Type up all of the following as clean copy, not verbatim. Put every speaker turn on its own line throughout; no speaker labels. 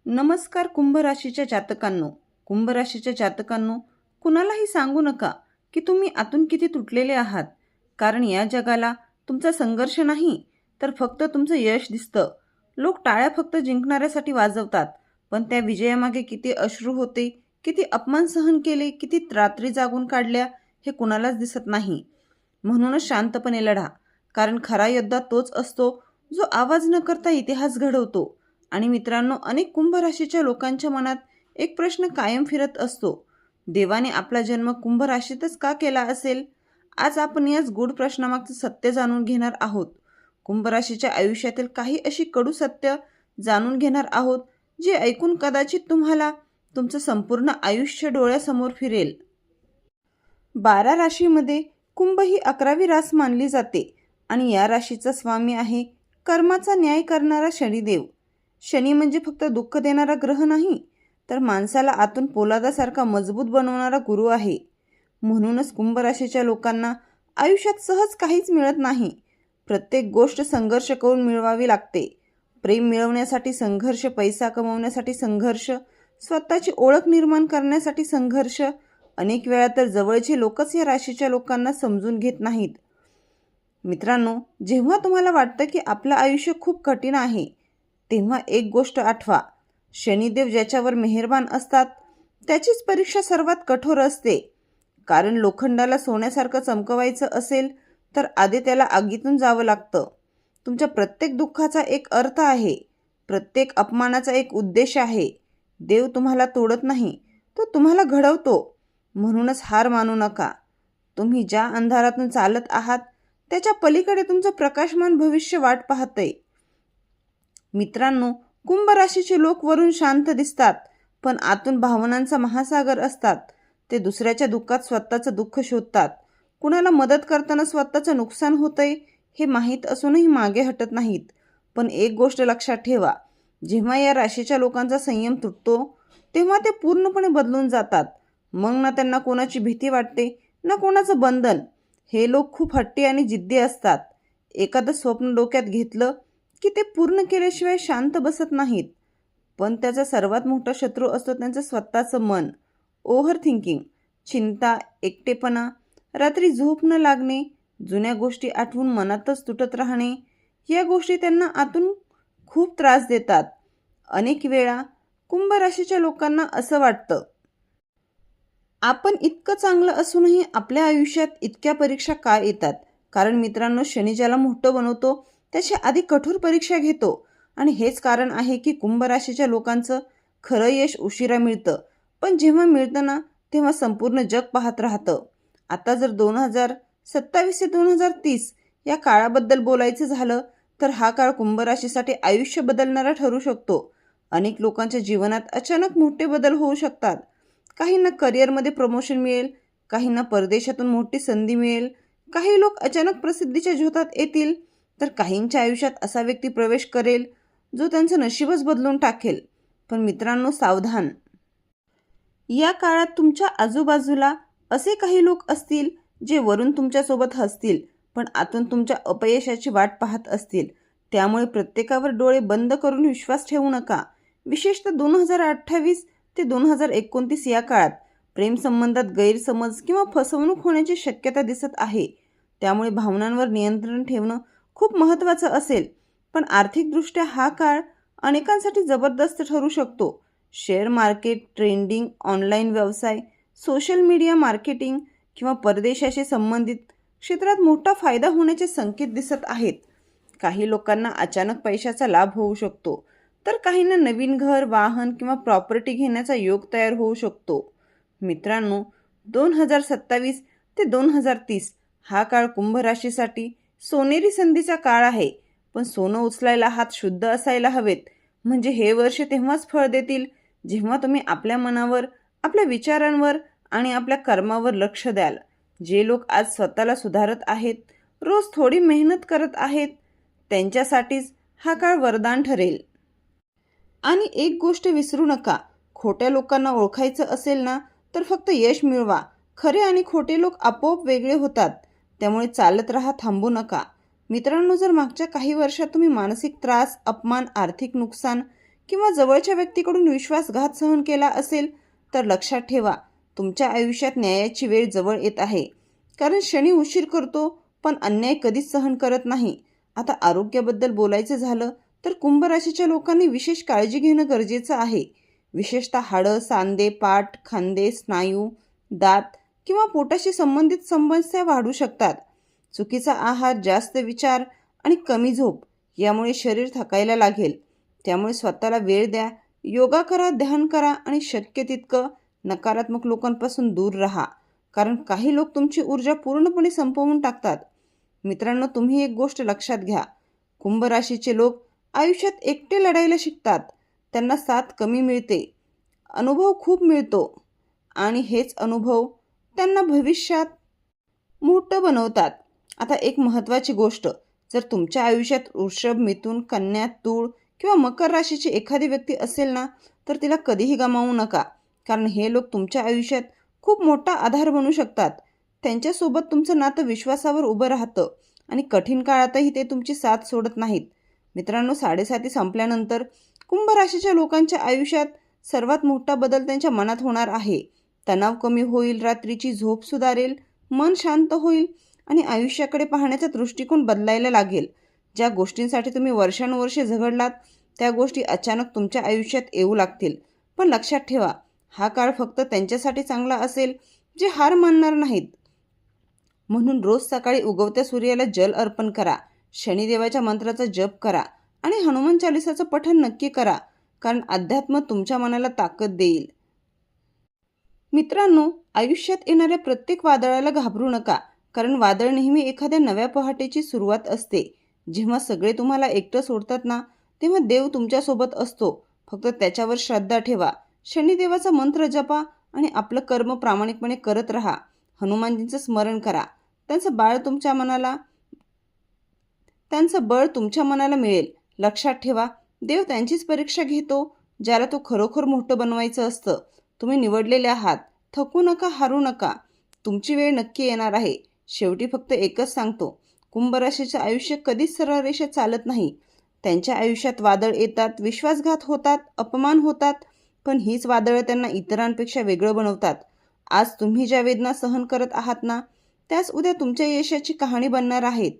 नमस्कार कुंभ राशीच्या जातकांनो. कुंभ राशीच्या जातकांनो, कुणालाही सांगू नका की तुम्ही आतून किती तुटलेले आहात. कारण या जगाला तुमचा संघर्ष नाही तर फक्त तुमचं यश दिसतं. लोक टाळ्या फक्त जिंकणाऱ्यासाठी वाजवतात, पण त्या विजयामागे किती अश्रू होते, किती अपमान सहन केले, किती रात्री जागून काढल्या हे कुणालाच दिसत नाही. म्हणूनच शांतपणे लढा, कारण खरा योद्धा तोच असतो जो आवाज न करता इतिहास घडवतो. आणि मित्रांनो, अनेक कुंभ राशीच्या लोकांच्या मनात एक प्रश्न कायम फिरत असतो, देवाने आपला जन्म कुंभ राशीतच का केला असेल? आज आपण याच गूढ प्रश्नामागचं सत्य जाणून घेणार आहोत. कुंभ राशीच्या आयुष्यातील काही अशी कडू सत्य जाणून घेणार आहोत जे ऐकून कदाचित तुम्हाला तुमचं संपूर्ण आयुष्य डोळ्यासमोर फिरेल. 12 राशीमध्ये कुंभ ही 11वी रास मानली जाते आणि या राशीचा स्वामी आहे कर्माचा न्याय करणारा शनिदेव. शनी म्हणजे फक्त दुःख देणारा ग्रह नाही, तर माणसाला आतून पोलादासारखा मजबूत बनवणारा गुरु आहे. म्हणूनच कुंभ राशीच्या लोकांना आयुष्यात सहज काहीच मिळत नाही. प्रत्येक गोष्ट संघर्ष करून मिळवावी लागते. प्रेम मिळवण्यासाठी संघर्ष, पैसा कमवण्यासाठी संघर्ष, स्वतःची ओळख निर्माण करण्यासाठी संघर्ष. अनेक वेळा तर जवळचे लोकच या राशीच्या लोकांना समजून घेत नाहीत. मित्रांनो, जेव्हा तुम्हाला वाटतं की आपलं आयुष्य खूप कठीण आहे, तेव्हा एक गोष्ट आठवा, शनिदेव ज्याच्यावर मेहरबान असतात त्याचीच परीक्षा सर्वात कठोर असते. कारण लोखंडाला सोन्यासारखं चमकवायचं असेल तर आधी त्याला आगीतून जावं लागतं. तुमच्या प्रत्येक दुःखाचा एक अर्थ आहे, प्रत्येक अपमानाचा एक उद्देश आहे. देव तुम्हाला तोडत नाही, तो तुम्हाला घडवतो. म्हणूनच हार मानू नका. तुम्ही ज्या अंधारातून चालत आहात त्याच्या पलीकडे तुमचं प्रकाशमान भविष्य वाट पाहतंय. मित्रांनो, कुंभ राशीचे लोक वरून शांत दिसतात, पण आतून भावनांचा महासागर असतात. ते दुसऱ्याच्या दुःखात स्वतःचं दुःख शोधतात. कुणाला मदत करताना स्वतःचं नुकसान होतंय हे माहीत असूनही मागे हटत नाहीत. पण एक गोष्ट लक्षात ठेवा, जेव्हा या राशीच्या लोकांचा संयम तुटतो तेव्हा ते पूर्णपणे बदलून जातात. मग ना त्यांना कोणाची भीती वाटते ना कोणाचं बंधन. हे लोक खूप हट्टी आणि जिद्दी असतात. एखादं स्वप्न डोक्यात घेतलं की ते पूर्ण केल्याशिवाय शांत बसत नाहीत. पण त्याचा सर्वात मोठा शत्रू असतो त्यांचं स्वतःचं मन. ओव्हर थिंकिंग, चिंता, एकटेपणा, रात्री झोप न लागणे, जुन्या गोष्टी आठवून मनातच तुटत राहणे, या गोष्टी त्यांना आतून खूप त्रास देतात. अनेक वेळा कुंभ राशीच्या लोकांना असं वाटतं, आपण इतकं चांगलं असूनही आपल्या आयुष्यात इतक्या परीक्षा का येतात? कारण मित्रांनो, शनी ज्याला मोठं बनवतो त्याची आधी कठोर परीक्षा घेतो. आणि हेच कारण आहे की कुंभ राशीच्या लोकांचं खरं यश उशिरा मिळतं, पण जेव्हा मिळतं ना तेव्हा संपूर्ण जग पाहत राहतं. आता जर 2027 ते 2030 या काळाबद्दल बोलायचं झालं तर हा काळ कुंभ राशीसाठी आयुष्य बदलणारा ठरू शकतो. अनेक लोकांच्या जीवनात अचानक मोठे बदल होऊ शकतात. काहींना करिअरमध्ये प्रमोशन मिळेल, काहींना परदेशातून मोठी संधी मिळेल, काही लोक अचानक प्रसिद्धीच्या झोतात येतील, तर काहींच्या आयुष्यात असा व्यक्ती प्रवेश करेल जो त्यांचं नशीबच बदलून टाकेल. पण मित्रांनो, सावधान. या काळात तुमच्या आजूबाजूला असे काही लोक असतील जे वरून तुमच्यासोबत हसतील, पण आतून तुमच्या अपयशाची वाट पाहत असतील. त्यामुळे प्रत्येकावर डोळे बंद करून विश्वास ठेवू नका. विशेषतः 2028 ते 2029 या काळात प्रेमसंबंधात गैरसमज किंवा फसवणूक होण्याची शक्यता दिसत आहे. त्यामुळे भावनांवर नियंत्रण ठेवणं खूप महत्त्वाचं असेल. पण आर्थिकदृष्ट्या हा काळ अनेकांसाठी जबरदस्त ठरू शकतो. शेअर मार्केट, ट्रेडिंग, ऑनलाईन व्यवसाय, सोशल मीडिया मार्केटिंग किंवा परदेशाशी संबंधित क्षेत्रात मोठा फायदा होण्याचे संकेत दिसत आहेत. काही लोकांना अचानक पैशाचा लाभ होऊ शकतो, तर काहींना नवीन घर, वाहन किंवा प्रॉपर्टी घेण्याचा योग तयार होऊ शकतो. मित्रांनो, 2027 ते 2030 हा काळ कुंभ राशीसाठी सोनेरी संधीचा काळ आहे. पण सोनं उचलायला हात शुद्ध असायला हवेत. म्हणजे हे वर्ष तेव्हाच फळ देतील जेव्हा तुम्ही आपल्या मनावर, आपल्या विचारांवर आणि आपल्या कर्मावर लक्ष द्याल. जे लोक आज स्वतःला सुधारत आहेत, रोज थोडी मेहनत करत आहेत, त्यांच्यासाठीच हा काळ वरदान ठरेल. आणि एक गोष्ट विसरू नका, खोट्या लोकांना ओळखायचं असेल ना तर फक्त यश मिळवा. खरे आणि खोटे लोक आपोआप वेगळे होतात. त्यामुळे चालत राहा, थांबू नका. मित्रांनो, जर मागच्या काही वर्षात तुम्ही मानसिक त्रास, अपमान, आर्थिक नुकसान किंवा जवळच्या व्यक्तीकडून विश्वासघात सहन केला असेल तर लक्षात ठेवा, तुमच्या आयुष्यात न्यायाची वेळ जवळ येत आहे. कारण शनी उशीर करतो पण अन्याय कधीच सहन करत नाही. आता आरोग्याबद्दल बोलायचं झालं तर कुंभ राशीच्या लोकांनी विशेष काळजी घेणं गरजेचं आहे. विशेषतः हाडं, सांधे, पाठ, खांदे, स्नायू, दात किंवा पोटाशी संबंधित समस्या वाढू शकतात. चुकीचा आहार, जास्त विचार आणि कमी झोप यामुळे शरीर थकायला लागेल. त्यामुळे स्वतःला वेळ द्या, योगा करा, ध्यान करा आणि शक्य तितकं नकारात्मक लोकांपासून दूर राहा. कारण काही लोक तुमची ऊर्जा पूर्णपणे संपवून टाकतात. मित्रांनो, तुम्ही एक गोष्ट लक्षात घ्या, कुंभ राशीचे लोक आयुष्यात एकटे लढायला शिकतात. त्यांना साथ कमी मिळते, अनुभव खूप मिळतो आणि हेच अनुभव त्यांना भविष्यात मोठं बनवतात. आता एक महत्त्वाची गोष्ट, जर तुमच्या आयुष्यात वृषभ, मिथुन, कन्या, तूळ किंवा मकर राशीची एखादी व्यक्ती असेल ना, तर तिला कधीही गमावू नका. कारण हे लोक तुमच्या आयुष्यात खूप मोठा आधार बनू शकतात. त्यांच्यासोबत तुमचं नातं विश्वासावर उभं राहतं आणि कठीण काळातही ते तुमची साथ सोडत नाहीत. मित्रांनो, 7.5 संपल्यानंतर कुंभ राशीच्या लोकांच्या आयुष्यात सर्वात मोठा बदल त्यांच्या मनात होणार आहे. तणाव कमी होईल, रात्रीची झोप सुधारेल, मन शांत होईल आणि आयुष्याकडे पाहण्याचा दृष्टिकोन बदलायला लागेल. ज्या गोष्टींसाठी तुम्ही वर्षानुवर्षे झगडलात त्या गोष्टी अचानक तुमच्या आयुष्यात येऊ लागतील. पण लक्षात ठेवा, हा काळ फक्त त्यांच्यासाठी चांगला असेल जे हार मानणार नाहीत. म्हणून रोज सकाळी उगवत्या सूर्याला जल अर्पण करा, शनिदेवाच्या मंत्राचा जप करा आणि हनुमान चालिसाचं पठण नक्की करा. कारण अध्यात्म तुमच्या मनाला ताकद देईल. मित्रांनो, आयुष्यात येणाऱ्या प्रत्येक वादळाला घाबरू नका. कारण वादळ नेहमी एखाद्या नव्या पहाटेची सुरुवात असते. जेव्हा सगळे तुम्हाला एकटं सोडतात ना, तेव्हा देव तुमच्यासोबत असतो. फक्त त्याच्यावर श्रद्धा ठेवा, शनिदेवाचा मंत्र जपा आणि आपलं कर्म प्रामाणिकपणे करत राहा. हनुमानजींचं स्मरण करा, त्यांचं बळ तुमच्या मनाला मिळेल. लक्षात ठेवा, देव त्यांचीच परीक्षा घेतो ज्याला तो खरोखर मोठं बनवायचं असतं. तुम्ही निवडलेले आहात, थकू नका, हारू नका. तुमची वेळ नक्की येणार आहे. शेवटी फक्त एकच सांगतो, कुंभ राशीचं आयुष्य कधीच सरळ रेषेत चालत नाही. त्यांच्या आयुष्यात वादळ येतात, विश्वासघात होतात, अपमान होतात, पण हीच वादळं त्यांना इतरांपेक्षा वेगळं बनवतात. आज तुम्ही ज्या वेदना सहन करत आहात ना, त्याच उद्या तुमच्या यशाची कहाणी बनणार आहेत.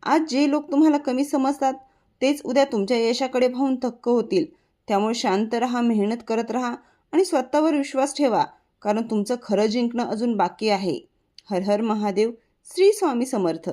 आज जे लोक तुम्हाला कमी समजतात तेच उद्या तुमच्या यशाकडे पाहून थक्क होतील. त्यामुळे शांत राहा, मेहनत करत राहा आणि स्वतःवर विश्वास ठेवा. कारण तुमचं खरं जिंकणं अजून बाकी आहे. हर हर महादेव. श्री स्वामी समर्थ.